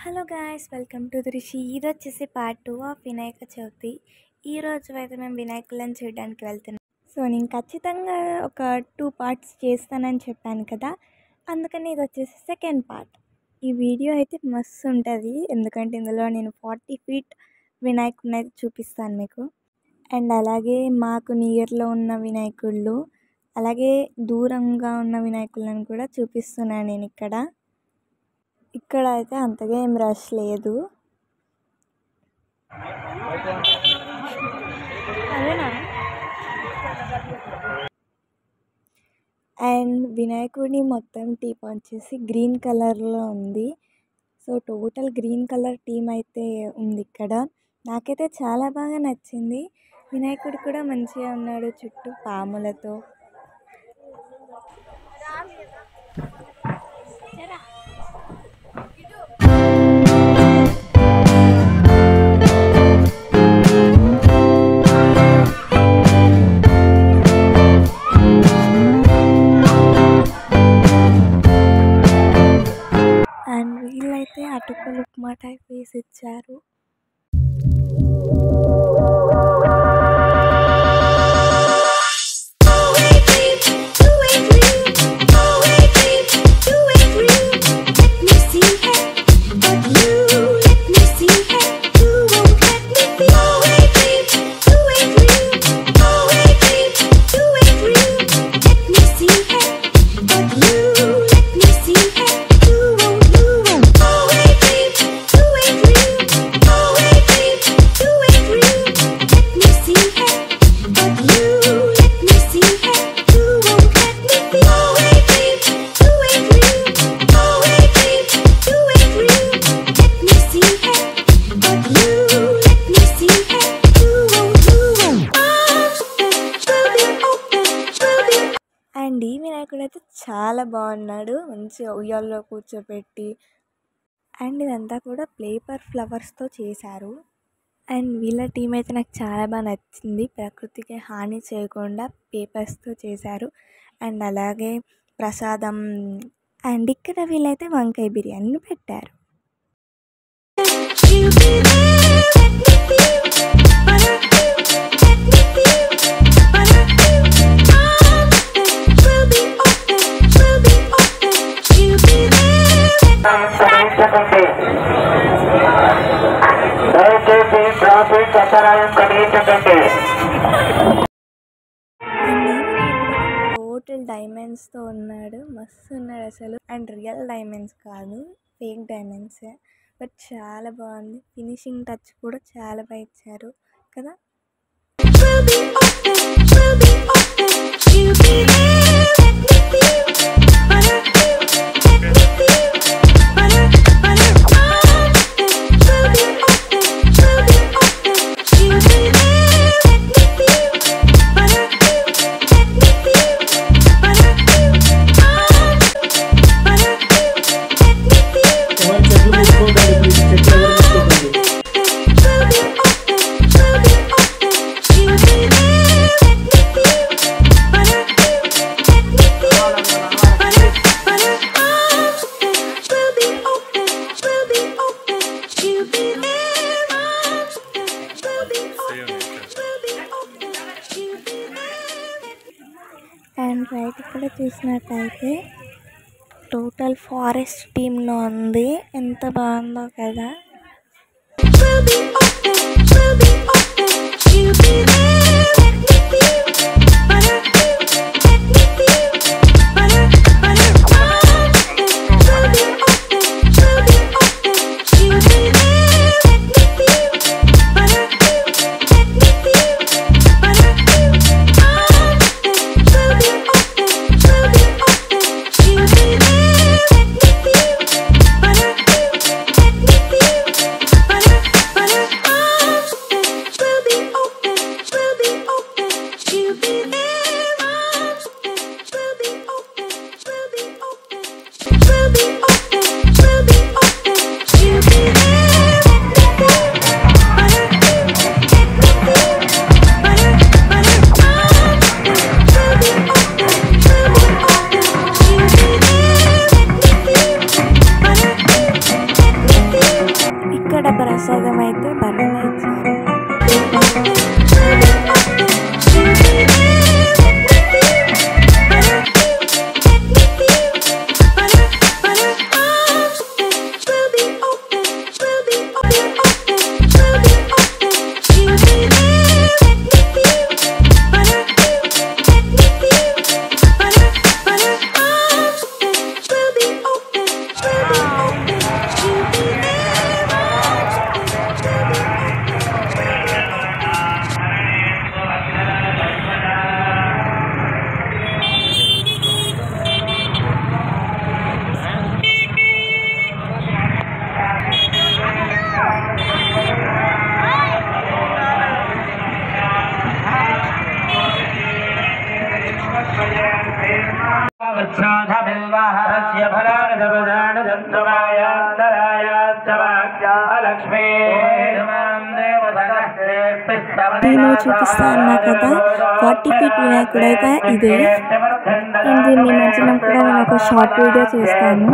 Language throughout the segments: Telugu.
Hello guys, welcome to the Rishi. ఇది వచ్చేసి పార్ట్ 2 ఆఫ్ వినాయక చవితి. ఈరోజు అయితే మేము వినాయకులను చూడడానికి వెళ్తున్నాం. సో నేను ఖచ్చితంగా ఒక 2 పార్ట్స్ చేస్తానని చెప్పాను కదా, అందుకని ఇది వచ్చేసి సెకండ్ పార్ట్. ఈ వీడియో అయితే మస్తు ఉంటుంది, ఎందుకంటే ఇందులో నేను 40 ఫీట్ వినాయకుడిని అయితే చూపిస్తాను మీకు. అండ్ అలాగే మాకు నియర్లో ఉన్న వినాయకుళ్ళు, అలాగే దూరంగా ఉన్న వినాయకులను కూడా చూపిస్తున్నాను నేను ఇక్కడ అయితే అంతగా ఏం రష్ లేదు. అండ్ వినాయకుడిని మొత్తం టీమ్ వచ్చేసి గ్రీన్ కలర్లో ఉంది. So total green colour team అయితే ఉంది ఇక్కడ. నాకైతే చాలా బాగా నచ్చింది. వినాయకుడు కూడా మంచిగా ఉన్నాడు చుట్టూ పాములతో. అండ్ వీళ్ళైతే అటుకులు ఉప్మా టైప్ వేసి ఇచ్చారు. అండ్ ఈ వినాయకుడు అయితే చాలా బాగున్నాడు, మంచిగా ఉయ్యాల్లో కూర్చోపెట్టి. అండ్ ఇదంతా కూడా పేపర్ ఫ్లవర్స్తో చేశారు. అండ్ వీళ్ళ టీం అయితే నాకు చాలా బాగా నచ్చింది. ప్రకృతికి హాని చేయకుండా పేపర్స్తో చేశారు. అండ్ అలాగే ప్రసాదం. అండ్ ఇక్కడ వీళ్ళైతే వంకాయ బిర్యానీ పెట్టారు. టోటల్ డైమండ్స్తో ఉన్నాడు, మస్తు ఉన్నాడు అసలు. అండ్ రియల్ డైమండ్స్ కాదు, ఫేక్ డైమండ్సే. బట్ చాలా బాగుంది. ఫినిషింగ్ టచ్ కూడా చాలా బాగా ఇచ్చారు కదా. అండ్ రైట్ ఇక్కడ చూసినట్టయితే టోటల్ ఫారెస్ట్ టీంలో ఉంది. ఎంత బాగుందో కదా. ఇక్కడ ప్రసాదం అయితే బనానా ఇచ్చారు. నేను చూపిస్తా అన్నా కదా 40 ఫీట్ వినాయకుడు అయితే ఇదే. నేను దీన్ని మంచిగా కూడా నేను ఒక షార్ట్ వీడియో చేస్తాను.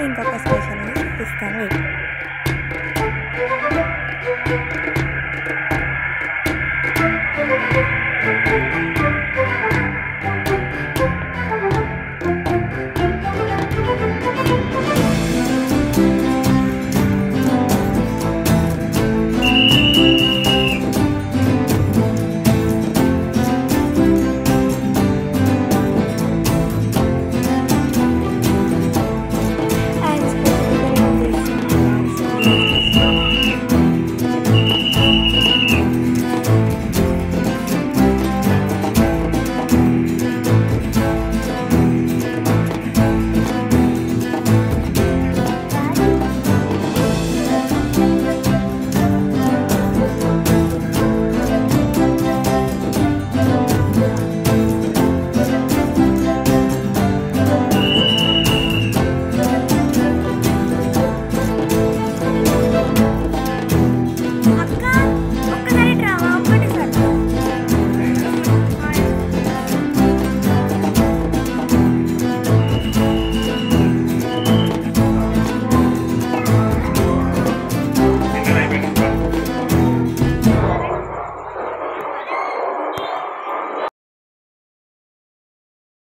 ఇంకొక స్పెషల్ చూపిస్తాను.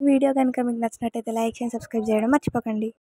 వీడియో కనుక మీకు నచ్చినట్టయితే లైక్ చేయండి, సబ్స్క్రైబ్ చేయడం మర్చిపోకండి.